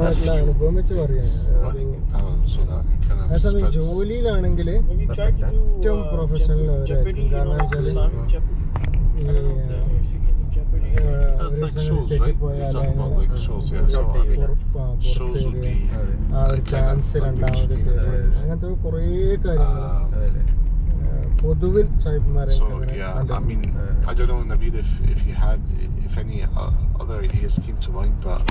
ആയിട്ടുള്ള അനുഭവം വെച്ച് പറയാം. so that it kind of അതേസമയം spreads. ജോലിയിലാണെങ്കിൽ ഏറ്റവും പ്രൊഫഷണൽ അവരായിരിക്കും. കാരണം വെച്ചാൽ ഈ ഒരു സംഗതി തെറ്റിപ്പോയാൽ പുറത്ത് ആ ഒരു ചാൻസ് രണ്ടാമത് പേര് അങ്ങനത്തെ കുറേ കാര്യങ്ങൾ പൊതുവിൽ സാഹിബന്മാരെ. So yeah, I mean, I don't know, Nabil, if you had, if any other ideas came to mind, but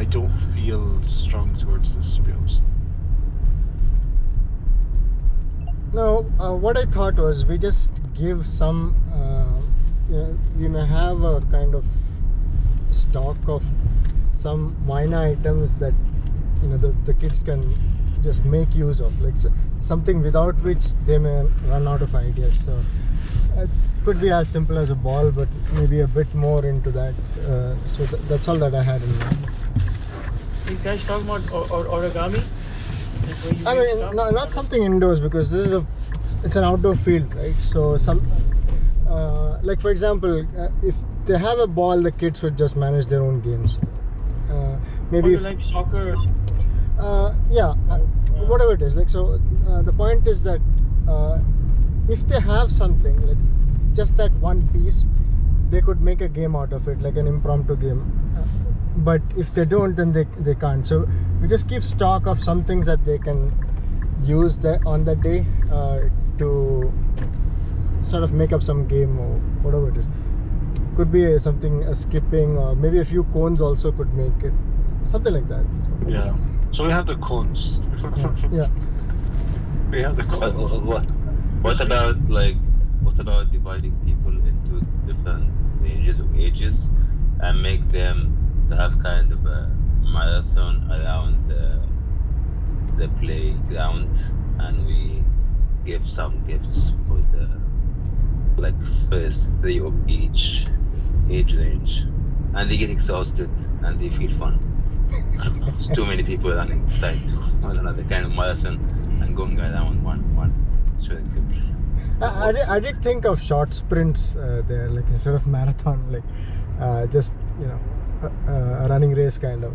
I don't feel strong towards this, to be honest. No, what I thought was we just give some, we may have a kind of stock of some minor items that the kids can just make use of, like something without which they may run out of ideas. So it could be as simple as a ball, but maybe a bit more into that. So that's all that I had in mind. You guys talking about origami? I mean, no, not something indoors, because this is it's an outdoor field, right? So some like for example, if they have a ball, the kids would just manage their own games. Maybe like soccer. Whatever it is. Like so, the point is that if they have something like just that one piece, they could make a game out of it, like an impromptu game. But if they don't, then they can't. So we just keep stock of some things that they can use on that day to sort of make up some game or whatever it is. Could be something, a skipping, or maybe a few cones also could make it, something like that. Yeah. So we have the cones. Yeah. We have the cones. What about dividing people into different ranges of ages and make them to have kind of a marathon around the playground, and we give some gifts for the like first 3 of each age range, and they get exhausted and they feel fun. It's too many people running beside one another, kind of marathon and going around one circuit. I did think of short sprints there, like instead of marathon, like just a running race kind of.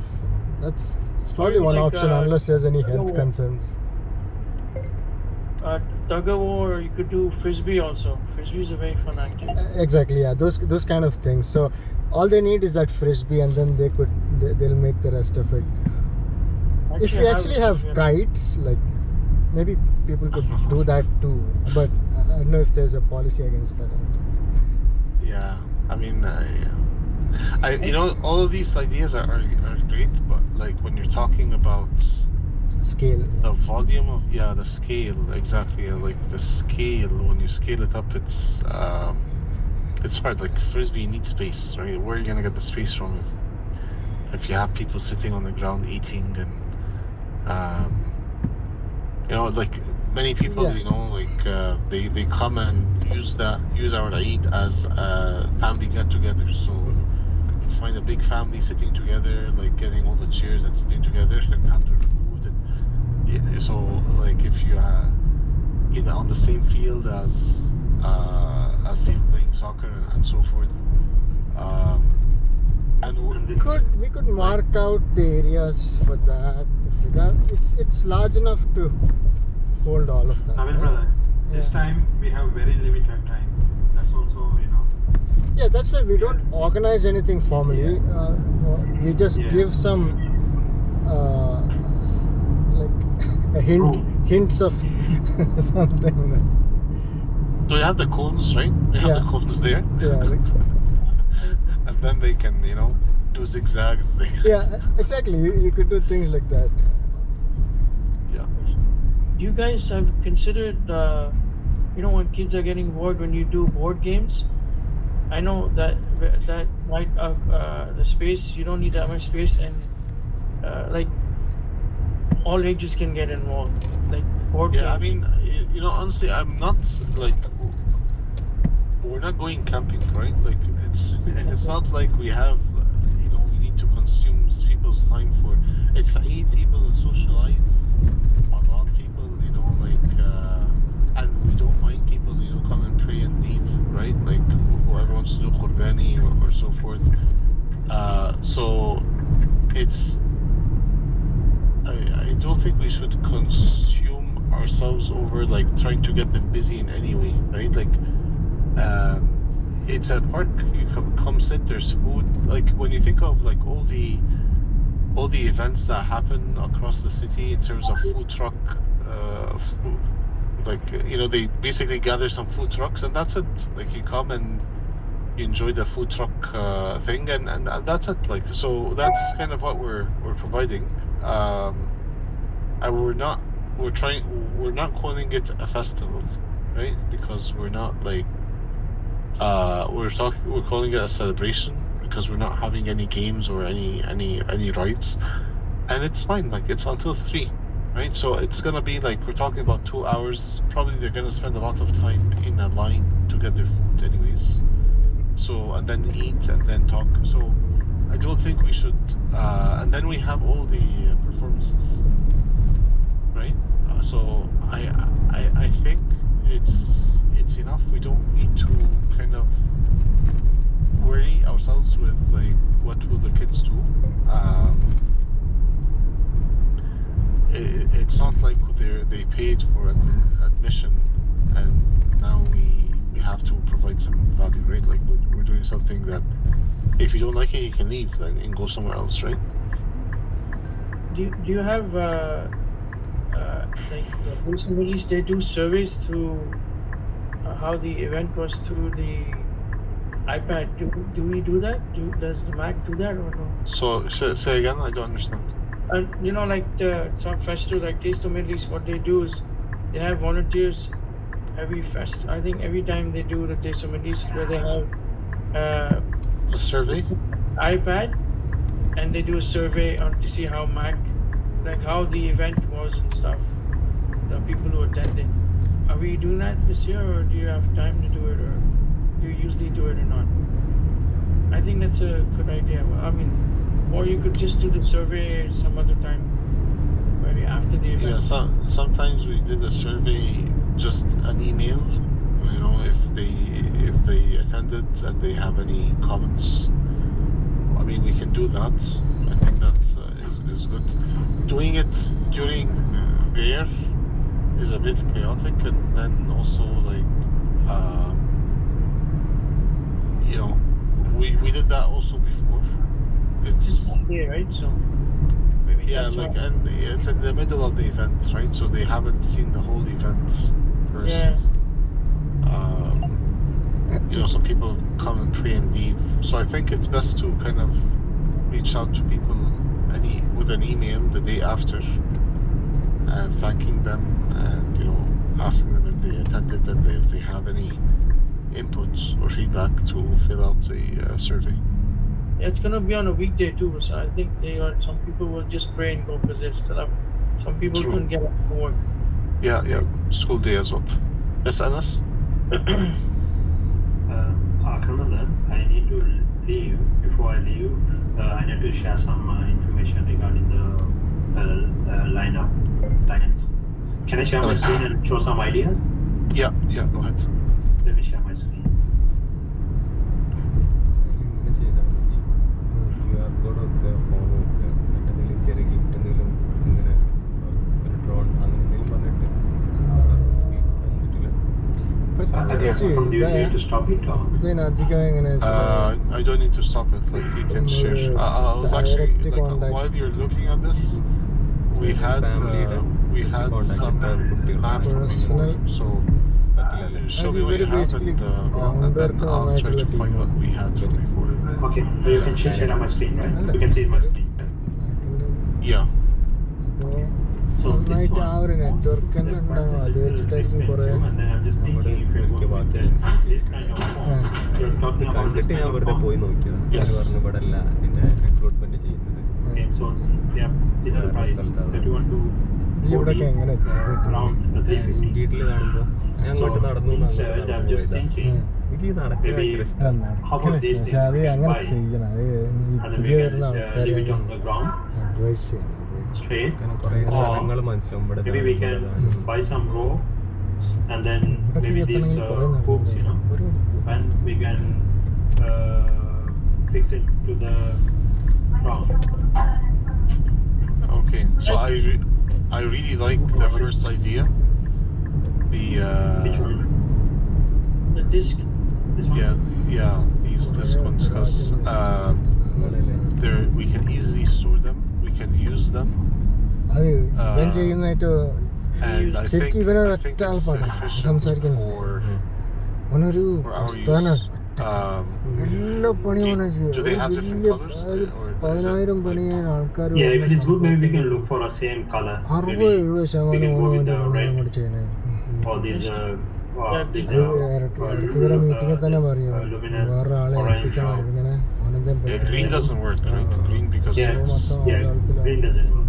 It's probably one option, unless there's any health concerns. Tug of war, you could do frisbee also. Frisbee is a very fun activity. Exactly, yeah, those kind of things. So all they need is that frisbee, and then they'll make the rest of it. If we actually have kites, like maybe people could do that too, but I don't know if there's a policy against that. Yeah, I mean, all of these ideas are great, but like when you're talking about scale, the volume of the scale, exactly, like the scale, when you scale it up, it's hard. Like frisbee, you need space, right? Where are you gonna get the space from if you have people sitting on the ground eating, and like many people, they come and use our Eid as a family get together. So you find a big family sitting together, like getting all the chairs and sitting together and have their food, and so like if you are on the same field as people playing soccer and so forth, and we could mark out the areas for that. It's large enough to hold all of that. Nabil brother, this time we have very limited time. That's also, Yeah, that's why we don't organize anything formally. We just give some like a hints of something. So you have the cones, right? You have the cones there. Yeah. And then they can, do zigzags. Yeah, exactly. You could do things like that. Yeah. Do you guys have considered, when kids are getting bored, when you do board games? I know that might the space, you don't need that much space, and like all ages can get involved. Like board games. I mean, honestly, I'm not like, we're not going camping, right? Like it's not like we have, we need to consume people's time for. It's Eid, people socialize. A lot of people, and we don't mind people, come and pray and leave, right? Like whoever wants to do Qurbani or so forth. So it's think we should consume ourselves over like trying to get them busy in any way, right? Like, it's a park. You come sit. There's food. Like when you think of like all the events that happen across the city in terms of food truck, food, like they basically gather some food trucks and that's it. Like you come and you enjoy the food truck thing and that's it. Like so that's kind of what we're providing. And we're not calling it a festival, right? Because we're not like we're calling it a celebration because we're not having any games or any rides, and it's fine. Like it's until 3, right? So it's gonna be like we're talking about 2 hours. Probably they're gonna spend a lot of time in a line to get their food, anyways. So and then eat and then talk. So I don't think we should. And then we have all the performances, right? So I think it's enough. We don't need to kind of worry ourselves with like what will the kids do. It's not like they paid for admission and now we have to provide some value, right? Like we're doing something that if you don't like it you can leave and go somewhere else, right? Do you have like recently they do surveys through how the event was through the iPad? Do we do that? Does the Mac do that or no? So say again, I don't understand. Like some festivals like Taste of Middle East, what they do is they have volunteers I think every time they do the Taste of Middle East where they have A survey? iPad and they do a survey to see how how the event was and stuff, the people who attended. Are we doing that this year or do you have time to do it or do you usually do it or not? I think that's a good idea. I mean, or you could just do the survey some other time, maybe after the event. Yeah, sometimes we did a survey, just an email, if they attended and they have any comments. I mean, we can do that. I think that is good. Doing it during there is a bit chaotic, and then also like we did that also before. It's Monday, right? So maybe that's like why. and it's in the middle of the event, right? So they haven't seen the whole event first. Yeah. Some people come and pray and leave. So I think it's best to kind of reach out to people with an email the day after and thanking them and asking them if they attended and if they have any input or feedback to fill out the survey. Yeah, it's gonna be on a weekday too, so I think some people will just pray and go because they still have some people True. couldn't get up from work. Yeah, school day as well. Yes, Anas? Akhil, I need to leave. Before I leave, I need to share some information regarding the lines. Can I share my screen and show some ideas? Yeah, go ahead. Let me share my screen. ഇങ്ങനെ ചെയ്താൽ മതി. QR കോഡൊക്കെ phone വെക്കുക, എന്നിട്ട് എന്തെങ്കിലും ചെറിയ gift എന്തെങ്കിലും ഇങ്ങനെ ഒരു ഡ്രോൺ അങ്ങനെ എന്തെങ്കിലും പറഞ്ഞിട്ട് Do you need to stop it or? ഇതിനധികം എങ്ങനെ I don't need to stop it. Like you can share. I was actually Direct contact. while you're looking at this, we had some maps from Personal. before. So show me what you have basically and then groundwork I'll try to ആയിട്ടുള്ള find what we had from before. Okay, you can share my screen, right? You can see my screen. Yeah. So this നന്നായിട്ട് ആ ഒരു one, network തന്നെ ഉണ്ടാവും. അത് വെച്ചിട്ടായിരിക്കും കുറേ and then I'm just thinking if you're going with this kind of form, you're talking about this കണ്ടിട്ട് kind ഞാൻ of വെറുതെ പോയി form. നോക്കിയതാണ്. Yes. ഞാൻ പറഞ്ഞു ഇവിടെ അല്ല ഇതിന്റെ റിക്രൂട്ട്മെന്റ് ചെയ്യുന്നത്. Okay, so yeah, these are the prices that you want to ഈ ഇവിടെയൊക്കെ എങ്ങനെ around the 350. ഇൻഡീറ്റിൽ കാണുമ്പോൾ ഞാൻ So അങ്ങോട്ട് നടന്നു instead, I'm just thinking എനിക്ക് ഈ നടക്കാൻ maybe ഭയങ്കര ഇഷ്ടം. how about these പക്ഷെ things അത് we can അങ്ങനെ buy, ചെയ്യണം. അത് ഈ and then we പുതിയ can വരുന്ന ആൾക്കാർ leave it on the ground advise ചെയ്യണം. straight. അങ്ങനെ കുറേ സ്ഥലങ്ങൾ മനസ്സിലാവും ഇവിടെ Maybe we can buy some rope and then maybe these hooks, and we can fix it to the ground. Okay. So I really liked the first idea. Which The one? The disc. This one? yeah, these disc ones, because there we can easily store them. We can use them, അത് ഇവൻ ചെയ്യുന്നതായിട്ട് and I think ശരിക്കും ഇവനെ I ഒറ്റ think it's ആൾപ്പാടാ efficient സംസാരിക്കുന്നത്. for അവനൊരു our പ്രസ്ഥാന use. എല്ലാ പണിയും അവനെ ചെയ്യും. Do they have ഒരു different വലിയ colors, or is it 10,000 like- പണിയാൻ ആൾക്കാർ Yeah, if it is good, maybe we can look for a same color. 60-70% we can go with അവൻ്റെ the red. അങ്ങോട്ട് ചെയ്യണേ. Or these ഇടയ്ക്ക് ഇവരെ മീറ്റിങ്ങിൽ തന്നെ പറയും വേറെ ആളെ ഏൽപ്പിക്കണം ഇങ്ങനെ അവനെന്താ Yeah, green doesn't work, right? Green because Yeah, it's yeah, green doesn't work.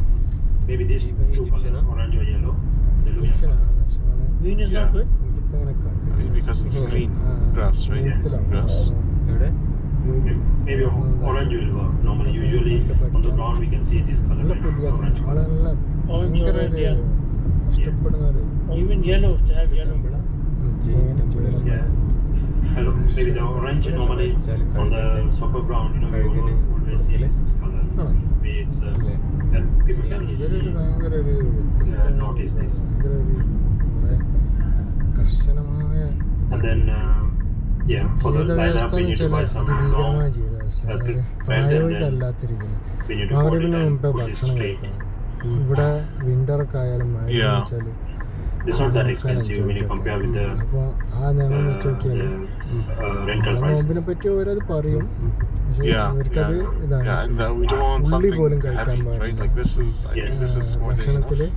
Maybe these two colors, orange or yellow. The luminous colors. Green is Yeah. not good. green because it's green grass, right? Grass. എവിടെ Maybe orange will work. Normally, usually on the ground we can see this color. നല്ല Right? പുതിയ Orange. ആളെ നല്ല Orange or ഭയങ്കര red, ഒരു yeah. ഇഷ്ടപ്പെടുന്ന ഒരു Or even yellow, if they have yellow. Yeah. Hello. Maybe the orange normally on the soccer ground, we always see this color. Maybe it's that people can ഇവരൊരു easily. ഭയങ്കര ഒരു notice this. ഭയങ്കര ഒരു കുറെ കർശനമായ And then yeah, for the lineup ജീവിതവ്യവസ്ഥ we need to buy some അതിഭീകരമായ ground. ജീവിതവ്യവസ്ഥ Okay. പ്രായോഗികമല്ലാത്ത രീതിയിൽ We need to put it മാറിവിന് and മുമ്പേ put it ഭക്ഷണം straight. കഴിക്കണം. ഇവിടെ വിന്ററൊക്കെ ആയാലും മഴ Yeah. വെച്ചാൽ It's not that expensive when you compare with the അപ്പോൾ ആ നിയമം വെച്ച് നോക്കിയാൽ rental നോമ്പിനെ prices. പറ്റി ഓരോത് പറയും പക്ഷെ Yeah, ഇവർക്കത് yeah, ഇതാണ് yeah, and we don't want ഉള്ളി something പോലും കഴിക്കാൻ heavy, right? പാടില്ല Like this is, I think this is more than enough. ഭക്ഷണത്തില്